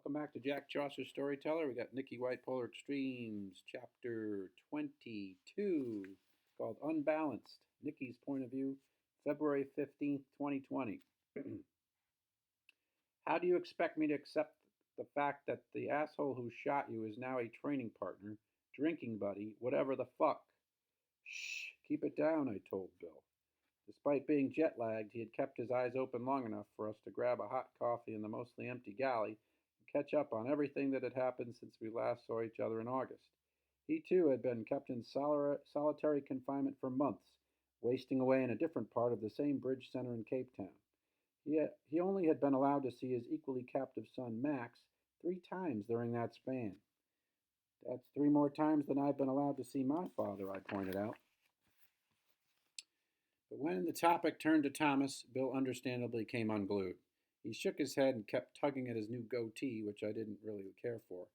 Welcome back to Jack Chaucer Storyteller. We got Nikki White Polar Extremes, chapter 22, called Unbalanced. Nikki's point of view, February 15th, 2020. How do you expect me to accept the fact that the asshole who shot you is now a training partner, drinking buddy, whatever the fuck? Shh, keep it down, I told Bill. Despite being jet lagged, he had kept his eyes open long enough for us to grab a hot coffee in the mostly empty galley and catch up on everything that had happened since we last saw each other in August. He too had been kept in solitary confinement for months, wasting away in a different part of the same bridge center in Cape Town. He only had been allowed to see his equally captive son Max 3 times during that span. That's 3 more times than I've been allowed to see my father, I pointed out. But when the topic turned to Thomas, Bill understandably came unglued. He shook his head and kept tugging at his new goatee, which I didn't really care for.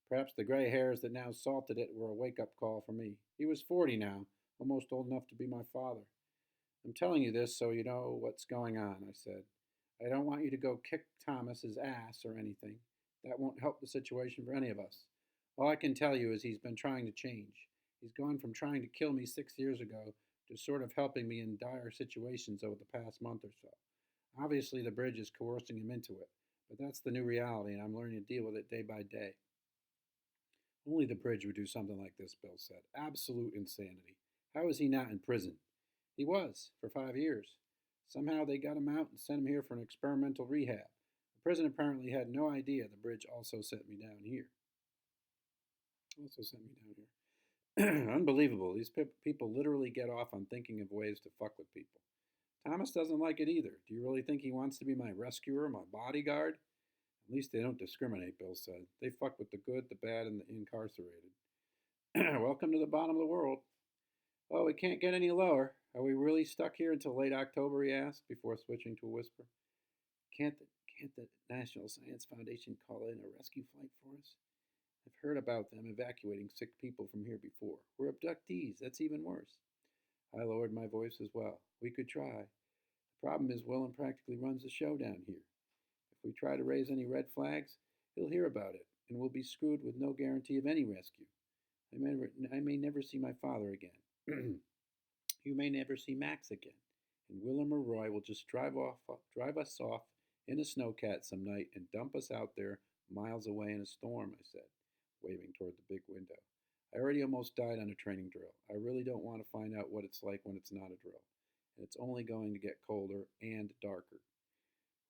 Perhaps the gray hairs that now salted it were a wake-up call for me. He was 40 now, almost old enough to be my father. I'm telling you this so you know what's going on, I said. I don't want you to go kick Thomas's ass or anything. That won't help the situation for any of us. All I can tell you is he's been trying to change. He's gone from trying to kill me 6 years ago to sort of helping me in dire situations over the past month or so. Obviously, the bridge is coercing him into it, but that's the new reality, and I'm learning to deal with it day by day. Only the bridge would do something like this, Bill said. Absolute insanity. How is he not in prison? He was, for 5 years. Somehow they got him out and sent him here for an experimental rehab. The prison apparently had no idea the bridge also sent me down here. Unbelievable. These people literally get off on thinking of ways to fuck with people. Thomas doesn't like it either. Do you really think he wants to be my rescuer, my bodyguard? At least they don't discriminate, Bill said. They fuck with the good, the bad, and the incarcerated. Welcome to the bottom of the world. Oh, we can't get any lower. Are we really stuck here until late October, he asked, before switching to a whisper. Can't the National Science Foundation call in a rescue flight for us? I've heard about them evacuating sick people from here before. We're abductees. That's even worse. I lowered my voice as well. We could try. The problem is Willem practically runs the show down here. If we try to raise any red flags, he'll hear about it, and we'll be screwed with no guarantee of any rescue. I may never see my father again. You may never see Max again. And Willem or Roy will just drive us off in a snowcat some night and dump us out there miles away in a storm, I said, waving toward the big window. I already almost died on a training drill. I really don't want to find out what it's like when it's not a drill. And it's only going to get colder and darker.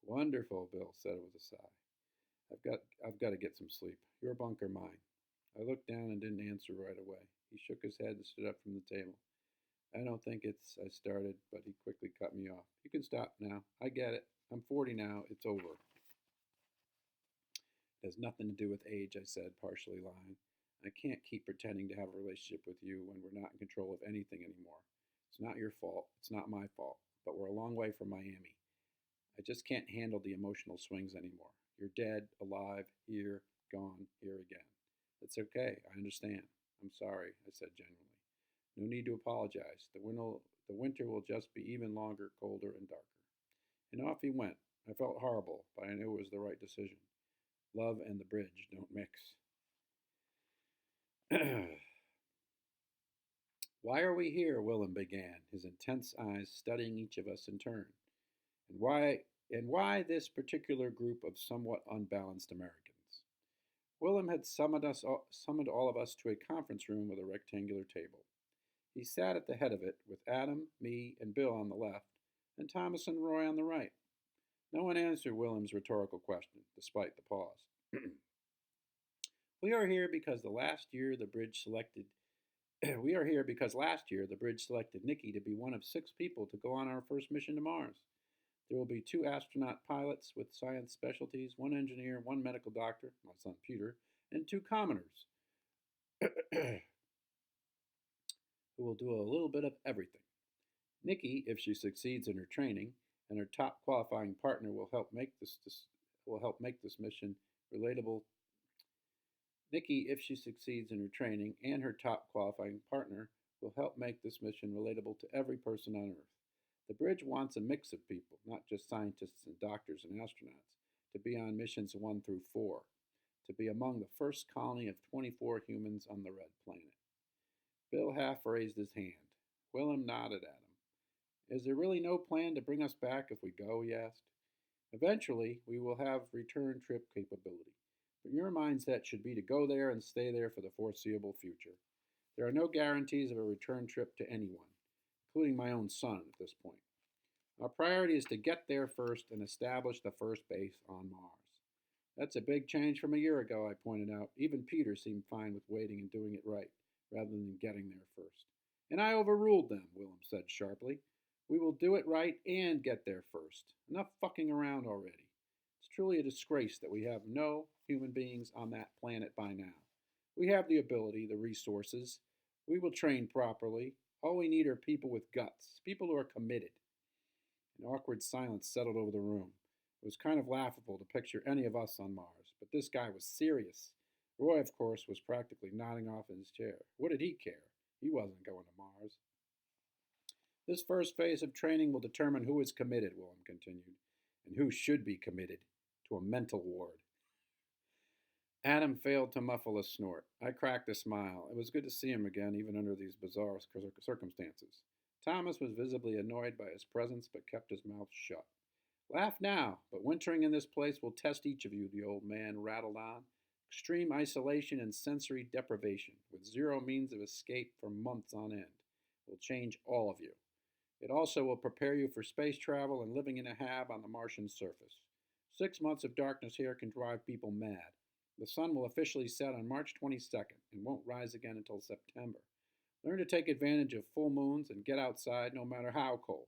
Wonderful, Bill said with a sigh. I've got to get some sleep. Your bunker mine. I looked down and didn't answer right away. He shook his head and stood up from the table. I don't think I started, but he quickly cut me off. You can stop now. I get it. I'm 40 now. It's over. It has nothing to do with age, I said, partially lying. I can't keep pretending to have a relationship with you when we're not in control of anything anymore. It's not your fault. It's not my fault. But we're a long way from Miami. I just can't handle the emotional swings anymore. You're dead, alive, here, gone, here again. It's okay. I understand. I'm sorry, I said genuinely. No need to apologize. The winter will just be even longer, colder, and darker. And off he went. I felt horrible, but I knew it was the right decision. Love and the bridge don't mix. Why are we here? Willem began, his intense eyes studying each of us in turn. And why this particular group of somewhat unbalanced Americans? Willem had summoned all of us to a conference room with a rectangular table. He sat at the head of it, with Adam, me, and Bill on the left, and Thomas and Roy on the right. No one answered Willem's rhetorical question, despite the pause. We are here because last year the bridge selected Nikki to be one of 6 people to go on our first mission to Mars. There will be 2 astronaut pilots with science specialties, 1 engineer, 1 medical doctor, my son Peter, and 2 commoners who will do a little bit of everything. Nikki, if she succeeds in her training, and her top qualifying partner will help make this mission relatable. Nikki, if she succeeds in her training, and her top qualifying partner will help make this mission relatable to every person on Earth. The bridge wants a mix of people, not just scientists and doctors and astronauts, to be on missions 1 through 4. to be among the first colony of 24 humans on the Red Planet. Bill half raised his hand. Willem nodded at him. Is there really no plan to bring us back if we go? He asked. Eventually, we will have return trip capability, but your mindset should be to go there and stay there for the foreseeable future. There are no guarantees of a return trip to anyone, including my own son at this point. Our priority is to get there first and establish the first base on Mars. That's a big change from a year ago, I pointed out. Even Peter seemed fine with waiting and doing it right, rather than getting there first. And I overruled them, Willem said sharply. We will do it right and get there first. Enough fucking around already. It's truly a disgrace that we have no human beings on that planet by now. We have the ability, the resources. We will train properly. All we need are people with guts, people who are committed. An awkward silence settled over the room. It was kind of laughable to picture any of us on Mars, but this guy was serious. Roy, of course, was practically nodding off in his chair. What did he care? He wasn't going to Mars. This first phase of training will determine who is committed, Willem continued, and who should be committed to a mental ward. Adam failed to muffle a snort. I cracked a smile. It was good to see him again, even under these bizarre circumstances. Thomas was visibly annoyed by his presence, but kept his mouth shut. Laugh now, but wintering in this place will test each of you, the old man rattled on. Extreme isolation and sensory deprivation, with zero means of escape for months on end, will change all of you. It also will prepare you for space travel and living in a hab on the Martian surface. 6 months of darkness here can drive people mad. The sun will officially set on March 22nd and won't rise again until September. Learn to take advantage of full moons and get outside no matter how cold.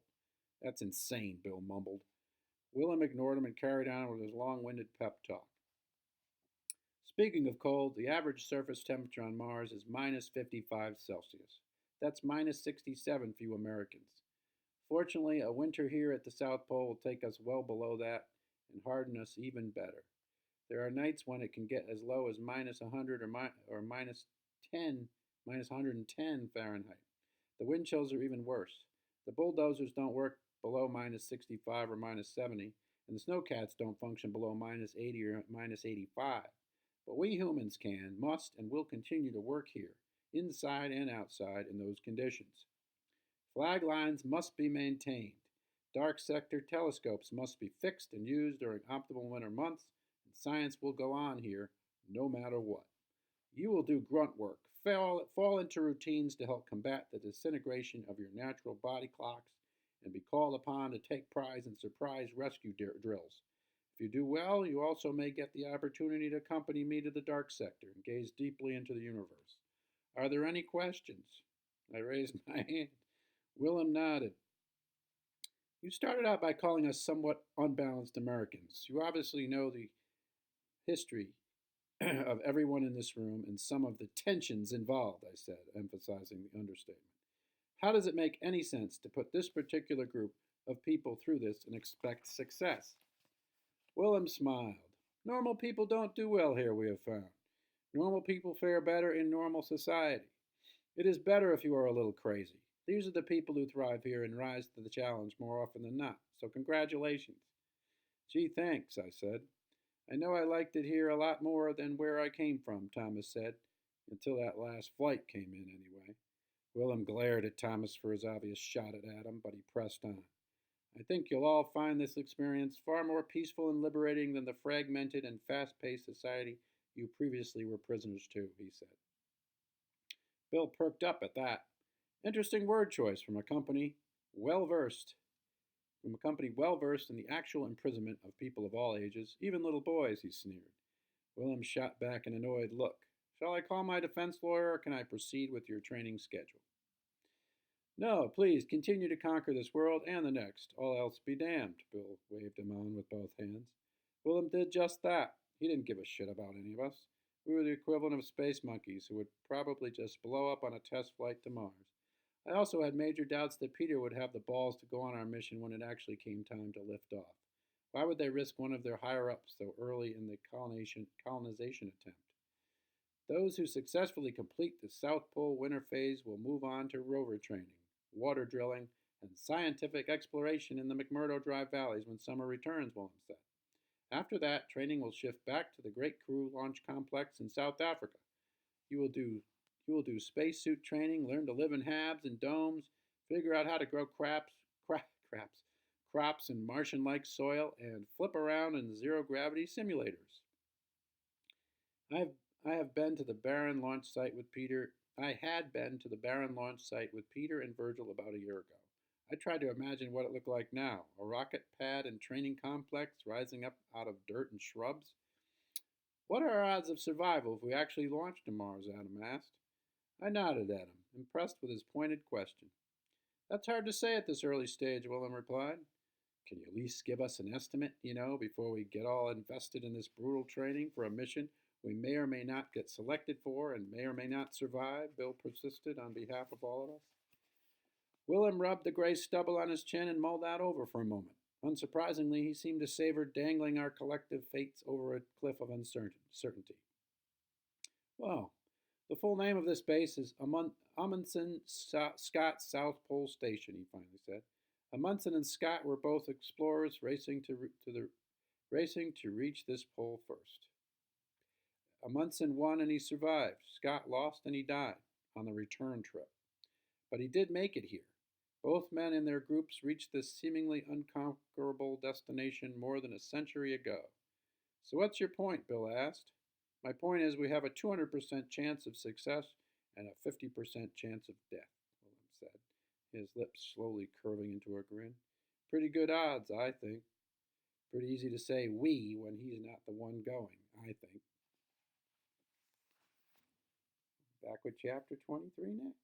That's insane, Bill mumbled. Willem ignored him and carried on with his long-winded pep talk. Speaking of cold, the average surface temperature on Mars is minus 55 Celsius. That's minus 67 for you Americans. Fortunately, a winter here at the South Pole will take us well below that and harden us even better. There are nights when it can get as low as minus 100 or minus 110 Fahrenheit. The wind chills are even worse. The bulldozers don't work below minus 65 or minus 70, and the snowcats don't function below minus 80 or minus 85. But we humans can, must, and will continue to work here, inside and outside, in those conditions. Flag lines must be maintained. Dark sector telescopes must be fixed and used during optimal winter months, and science will go on here no matter what. You will do grunt work, fall into routines to help combat the disintegration of your natural body clocks, and be called upon to take prize in surprise rescue drills. If you do well, you also may get the opportunity to accompany me to the dark sector and gaze deeply into the universe. Are there any questions? I raised my hand. Willem nodded. You started out by calling us somewhat unbalanced Americans. You obviously know the history of everyone in this room and some of the tensions involved, I said, emphasizing the understatement. How does it make any sense to put this particular group of people through this and expect success? Willem smiled. Normal people don't do well here, we have found. Normal people fare better in normal society. It is better if you are a little crazy. These are the people who thrive here and rise to the challenge more often than not. So congratulations. Gee, thanks, I said. I know I liked it here a lot more than where I came from, Thomas said, until that last flight came in anyway. Willem glared at Thomas for his obvious shot at Adam, but he pressed on. I think you'll all find this experience far more peaceful and liberating than the fragmented and fast-paced society you previously were prisoners to, he said. Bill perked up at that. Interesting word choice from a company well-versed in the actual imprisonment of people of all ages, even little boys, he sneered. Willem shot back an annoyed look. Shall I call my defense lawyer, or can I proceed with your training schedule? No, please, continue to conquer this world and the next. All else be damned, Bill waved him on with both hands. Willem did just that. He didn't give a shit about any of us. We were the equivalent of space monkeys who would probably just blow up on a test flight to Mars. I also had major doubts that Peter would have the balls to go on our mission when it actually came time to lift off. Why would they risk one of their higher-ups so early in the colonization attempt? Those who successfully complete the South Pole winter phase will move on to rover training, water drilling, and scientific exploration in the McMurdo Drive valleys when summer returns, Willem said. After that, training will shift back to the Great Crew Launch Complex in South Africa. You will do you will do spacesuit training, learn to live in habs and domes, figure out how to grow crops in Martian-like soil, and flip around in zero-gravity simulators. I've I have been to the Barren launch site with Peter. I had been to the Barren launch site with Peter and Virgil about a year ago. I tried to imagine what it looked like now, a rocket pad and training complex rising up out of dirt and shrubs. What are our odds of survival if we actually launch to Mars? Adam asked. I nodded at him, impressed with his pointed question. That's hard to say at this early stage, Willem replied. Can you at least give us an estimate, before we get all invested in this brutal training for a mission we may or may not get selected for and may or may not survive? Bill persisted on behalf of all of us. Willem rubbed the gray stubble on his chin and mulled that over for a moment. Unsurprisingly, he seemed to savor dangling our collective fates over a cliff of uncertainty. Well, the full name of this base is Amundsen Scott South Pole Station, he finally said. Amundsen and Scott were both explorers racing to reach this pole first. Amundsen won and he survived. Scott lost and he died on the return trip. But he did make it here. Both men and their groups reached this seemingly unconquerable destination more than a century ago. So what's your point? Bill asked. My point is we have a 200% chance of success and a 50% chance of death, Willem said, his lips slowly curving into a grin. Pretty good odds, I think. Pretty easy to say we when he's not the one going, I think. Back with chapter 23 next.